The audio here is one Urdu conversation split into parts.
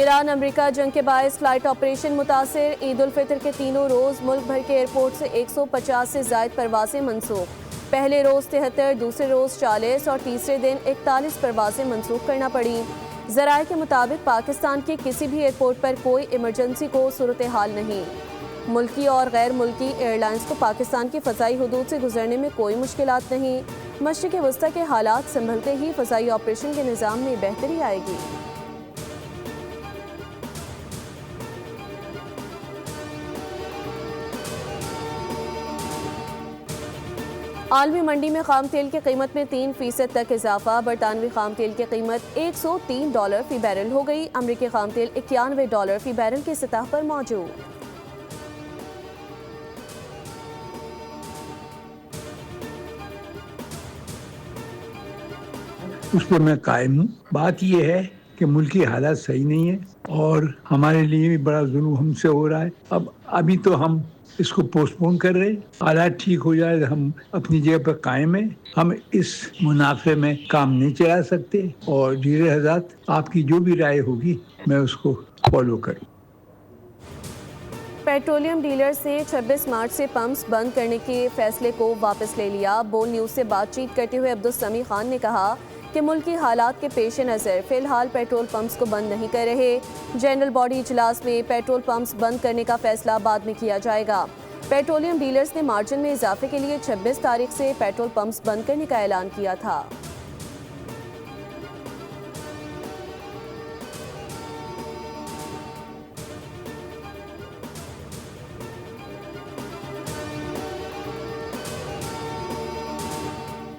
ایران امریکہ جنگ کے باعث فلائٹ آپریشن متاثر، عید الفطر کے تینوں روز ملک بھر کے ایئرپورٹ سے 150 سے زائد پروازیں منسوخ، پہلے روز 73، دوسرے روز 40 اور تیسرے دن 41 پروازیں منسوخ کرنا پڑیں۔ ذرائع کے مطابق پاکستان کے کسی بھی ایئرپورٹ پر کوئی ایمرجنسی کو صورتحال نہیں۔ ملکی اور غیر ملکی ایئر لائنز کو پاکستان کی فضائی حدود سے گزرنے میں کوئی مشکلات نہیں۔ مشرق وسطی کے حالات سنبھلتے ہی فضائی آپریشن کے نظام میں بہتری آئے گی۔ عالمی منڈی میں خام تیل کی قیمت میں 3% تک اضافہ، برطانوی خام تیل کی قیمت $103 فی بیرل ہو گئی، امریکی خام تیل $91 فی بیرل کی سطح پر موجود۔ اس پر میں قائم ہوں۔ بات یہ ہے کہ ملکی حالات صحیح نہیں ہیں اور ہمارے لیے بھی بڑا ظلم ہم سے ہو رہا ہے۔ ابھی تو ہم اس کو پوسٹ پون کر رہے ہیں، حالات ٹھیک ہو جائے ہم اپنی جگہ پر قائم ہیں۔ ہم اس منافع میں کام نہیں چلا سکتے اور ڈیلر حضرات آپ کی جو بھی رائے ہوگی میں اس کو فالو کروں۔ پیٹرولیم ڈیلرز نے 26 مارچ سے پمپس بند کرنے کے فیصلے کو واپس لے لیا۔ بول نیوز سے بات چیت کرتے ہوئے عبدالسمیع خان نے کہا کہ ملکی حالات کے پیش نظر فی الحال پیٹرول پمپس کو بند نہیں کر رہے۔ جنرل باڈی اجلاس میں پیٹرول پمپس بند کرنے کا فیصلہ بعد میں کیا جائے گا۔ پیٹرولیم ڈیلرز نے مارجن میں اضافے کے لیے 26 تاریخ سے پیٹرول پمپس بند کرنے کا اعلان کیا تھا۔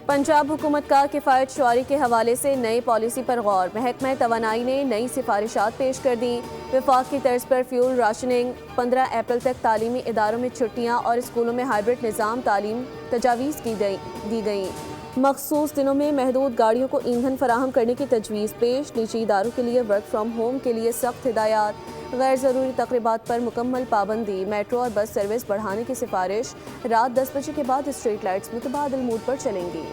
پنجاب حکومت کا کفایت شعاری کے حوالے سے نئی پالیسی پر غور، محکمہ توانائی نے نئی سفارشات پیش کر دی۔ وفاق کی طرز پر فیول راشننگ، 15 اپریل تک تعلیمی اداروں میں چھٹیاں اور اسکولوں میں ہائبرڈ نظام تعلیم تجاویز دی گئیں۔ مخصوص دنوں میں محدود گاڑیوں کو ایندھن فراہم کرنے کی تجویز پیش، نجی اداروں کے لیے ورک فرام ہوم کے لیے سخت ہدایات، غیر ضروری تقریبات پر مکمل پابندی، میٹرو اور بس سروس بڑھانے کی سفارش، رات 10 بجے کے بعد اسٹریٹ لائٹس متبادل موڈ پر چلیں گی۔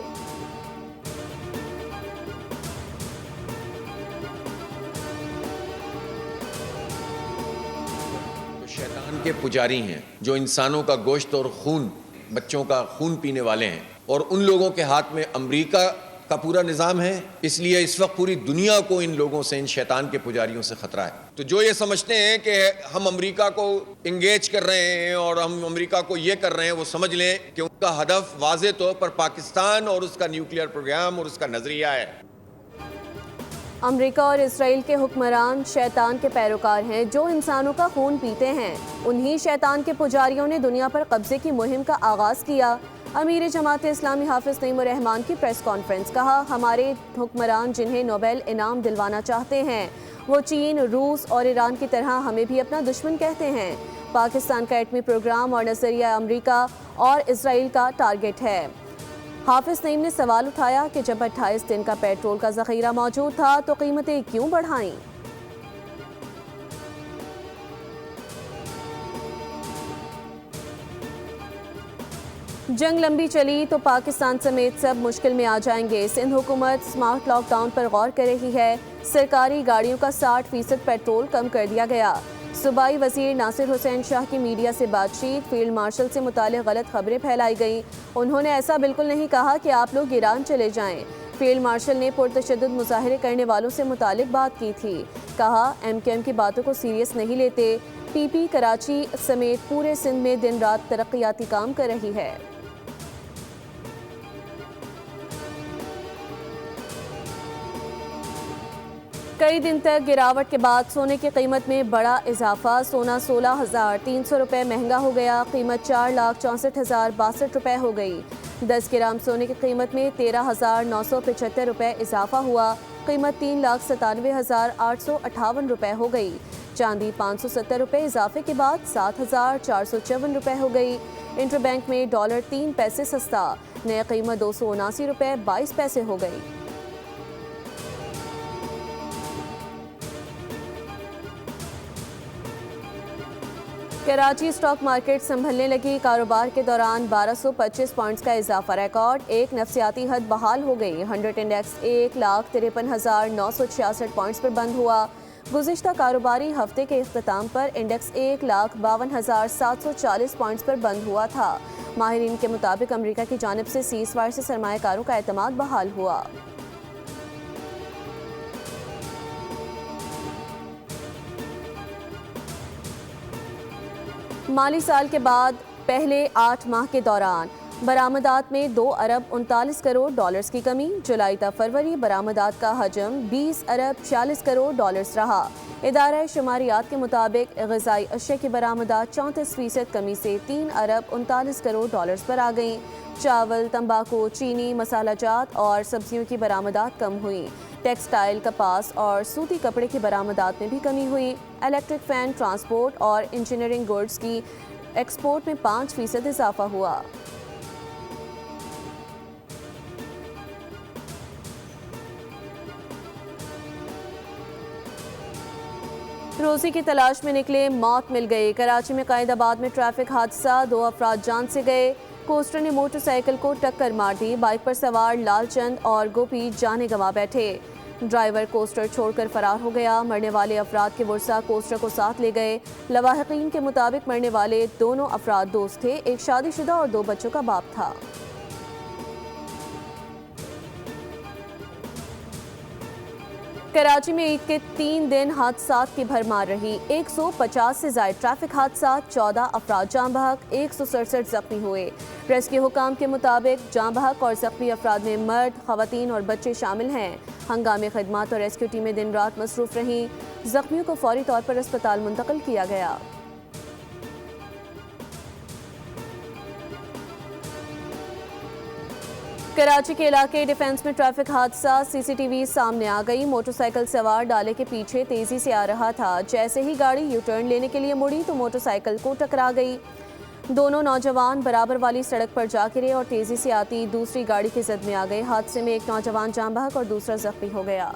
شیطان کے پجاری ہیں جو انسانوں کا گوشت اور خون، بچوں کا خون پینے والے ہیں، اور ان لوگوں کے ہاتھ میں امریکہ کا پورا نظام ہے۔ اس لیے اس وقت پوری دنیا کو ان لوگوں سے، ان شیطان کے پجاریوں سے خطرہ ہے۔ تو جو یہ سمجھتے ہیں کہ ہم امریکہ کو انگیج کر رہے ہیں اور ہم امریکہ کو یہ کر رہے ہیں، وہ سمجھ لیں کہ ان کا ہدف واضح طور پر پاکستان اور اس کا نیوکلیئر پروگرام اور اس کا نظریہ ہے۔ امریکہ اور اسرائیل کے حکمران شیطان کے پیروکار ہیں جو انسانوں کا خون پیتے ہیں۔ انہی شیطان کے پجاریوں نے دنیا پر قبضے کی مہم کا آغاز کیا۔ امیر جماعت اسلامی حافظ نعیم الرحمان کی پریس کانفرنس، کہا ہمارے حکمران جنہیں نوبل انعام دلوانا چاہتے ہیں وہ چین، روس اور ایران کی طرح ہمیں بھی اپنا دشمن کہتے ہیں۔ پاکستان کا ایٹمی پروگرام اور نظریہ امریکہ اور اسرائیل کا ٹارگٹ ہے۔ حافظ نعیم نے سوال اٹھایا کہ جب 28 دن کا پیٹرول کا ذخیرہ موجود تھا تو قیمتیں کیوں بڑھائیں؟ جنگ لمبی چلی تو پاکستان سمیت سب مشکل میں آ جائیں گے۔ سندھ حکومت سمارٹ لاک ڈاؤن پر غور کر رہی ہے۔ سرکاری گاڑیوں کا 60% پیٹرول کم کر دیا گیا۔ صوبائی وزیر ناصر حسین شاہ کی میڈیا سے بات چیت، فیلڈ مارشل سے متعلق غلط خبریں پھیلائی گئیں۔ انہوں نے ایسا بالکل نہیں کہا کہ آپ لوگ ایران چلے جائیں۔ فیلڈ مارشل نے پرتشدد مظاہرے کرنے والوں سے متعلق بات کی تھی، کہا ایم کیو ایم کی باتوں کو سیریس نہیں لیتے۔ پی پی کراچی سمیت پورے سندھ میں دن رات ترقیاتی کام کر رہی ہے۔ کئی دن تک گراوٹ کے بعد سونے کی قیمت میں بڑا اضافہ، سونا 16,300 روپے مہنگا ہو گیا، قیمت 4,64,062 روپے ہو گئی۔ 10 گرام سونے کی قیمت میں 13,975 روپے اضافہ ہوا، قیمت 3,97,858 روپے ہو گئی۔ چاندی 570 روپے اضافے کے بعد 7,454 روپے ہو گئی۔ انٹر بینک میں ڈالر 3 پیسے سستا، نئے قیمت 279 روپے 22 پیسے ہو گئی۔ کراچی سٹاک مارکیٹ سنبھلنے لگی، کاروبار کے دوران 1225 پوائنٹس کا اضافہ ریکارڈ، ایک نفسیاتی حد بحال ہو گئی۔ 100 انڈیکس 1,53,966 پوائنٹس پر بند ہوا، گزشتہ کاروباری ہفتے کے اختتام پر انڈیکس 1,52,740 پوائنٹس پر بند ہوا تھا۔ ماہرین کے مطابق امریکہ کی جانب سے سیز فائر سے سرمایہ کاروں کا اعتماد بحال ہوا۔ مالی سال کے بعد پہلے 8 ماہ کے دوران برآمدات میں 2.39 ارب ڈالرز کی کمی۔ جولائی تا فروری برآمدات کا حجم 20.46 ارب ڈالرز رہا۔ ادارہ شماریات کے مطابق غذائی اشیاء کی برآمدات 34% کمی سے 3.39 ارب ڈالرز پر آ گئیں۔ چاول، تمباکو، چینی، مسالہ جات اور سبزیوں کی برآمدات کم ہوئیں۔ ٹیکسٹائل، کپاس اور سوتی کپڑے کی برآمدات میں بھی کمی ہوئی۔ الیکٹرک فین، ٹرانسپورٹ اور انجینئرنگ گوڈز کی ایکسپورٹ میں 5% اضافہ ہوا۔ روزی کی تلاش میں نکلے، موت مل گئی۔ کراچی میں قائد آباد میں ٹریفک حادثہ، 2 افراد جان سے گئے۔ کوسٹر نے موٹر سائیکل کو ٹکر مار دی۔ بائک پر سوار لال چند اور گوپی جانیں گنوا بیٹھے۔ ڈرائیور کوسٹر چھوڑ کر فرار ہو گیا۔ مرنے والے افراد کے ورثاء کوسٹر کو ساتھ لے گئے۔ لواحقین کے مطابق مرنے والے دونوں افراد دوست تھے، ایک شادی شدہ اور 2 بچوں کا باپ تھا۔ کراچی میں عید کے 3 دن حادثات کی بھرمار رہی۔ 150 سے زائد ٹریفک حادثات، 14 افراد جاں بحق، 167 زخمی ہوئے۔ ریسکیو حکام کے مطابق جاں بحق اور زخمی افراد میں مرد، خواتین اور بچے شامل ہیں۔ ہنگامی خدمات اور ریسکیو ٹیمیں دن رات مصروف رہیں۔ زخمیوں کو فوری طور پر اسپتال منتقل کیا گیا۔ کراچی کے علاقے ڈیفنس میں ٹریفک حادثہ، سی سی ٹی وی سامنے آ گئی۔ موٹر سائیکل سوار ڈالے کے پیچھے تیزی سے آ رہا تھا۔ جیسے ہی گاڑی یو ٹرن لینے کے لیے مڑی تو موٹر سائیکل کو ٹکرا گئی۔ دونوں نوجوان برابر والی سڑک پر جا گرے اور تیزی سے آتی دوسری گاڑی کی زد میں آ گئے۔ حادثے میں ایک نوجوان جاں بحق اور دوسرا زخمی ہو گیا۔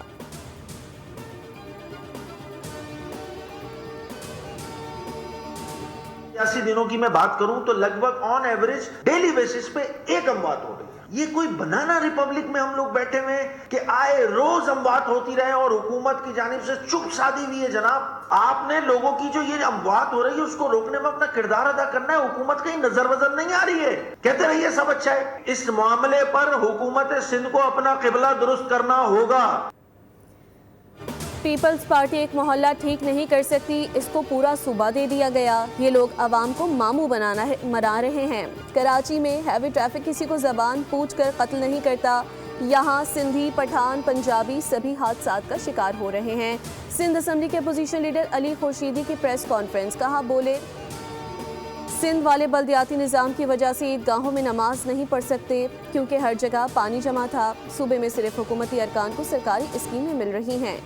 سیاسی دنوں کی میں بات کروں تو لگ بھگ آن ایوریج ڈیلی بیسس پہ ایک اموات ہو رہی ہے۔ یہ کوئی بنانا ریپبلک میں ہم لوگ بیٹھے ہوئے ہیں کہ آئے روز اموات ہوتی رہے اور حکومت کی جانب سے چپ سادھی ہوئی ہے۔ جناب، آپ نے لوگوں کی جو یہ اموات ہو رہی ہے اس کو روکنے میں اپنا کردار ادا کرنا ہے۔ حکومت کہیں نظر وزر نہیں آ رہی ہے، کہتے رہیے سب اچھا ہے۔ اس معاملے پر حکومت سندھ کو اپنا قبلہ درست کرنا ہوگا۔ پیپلز پارٹی ایک محلہ ٹھیک نہیں کر سکتی، اس کو پورا صوبہ دے دیا گیا۔ یہ لوگ عوام کو ماموں بنا رہے ہیں۔ کراچی میں ہیوی ٹریفک کسی کو زبان پوچھ کر قتل نہیں کرتا۔ یہاں سندھی، پٹھان، پنجابی سبھی حادثات کا شکار ہو رہے ہیں۔ سندھ اسمبلی کے اپوزیشن لیڈر علی خورشیدی کی پریس کانفرنس، کہا بولے سندھ والے بلدیاتی نظام کی وجہ سے عیدگاہوں میں نماز نہیں پڑھ سکتے کیونکہ ہر جگہ پانی جمع تھا۔ صوبے میں صرف حکومتی ارکان کو سرکاری اسکیمیں مل رہی ہیں۔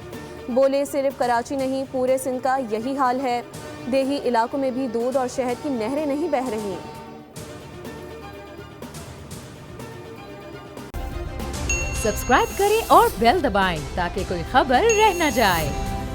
بولے صرف کراچی نہیں، پورے سندھ کا یہی حال ہے۔ دیہی علاقوں میں بھی دودھ اور شہد کی نہریں نہیں بہہ رہی۔ سبسکرائب کریں اور بیل دبائیں تاکہ کوئی خبر رہ نہ جائے۔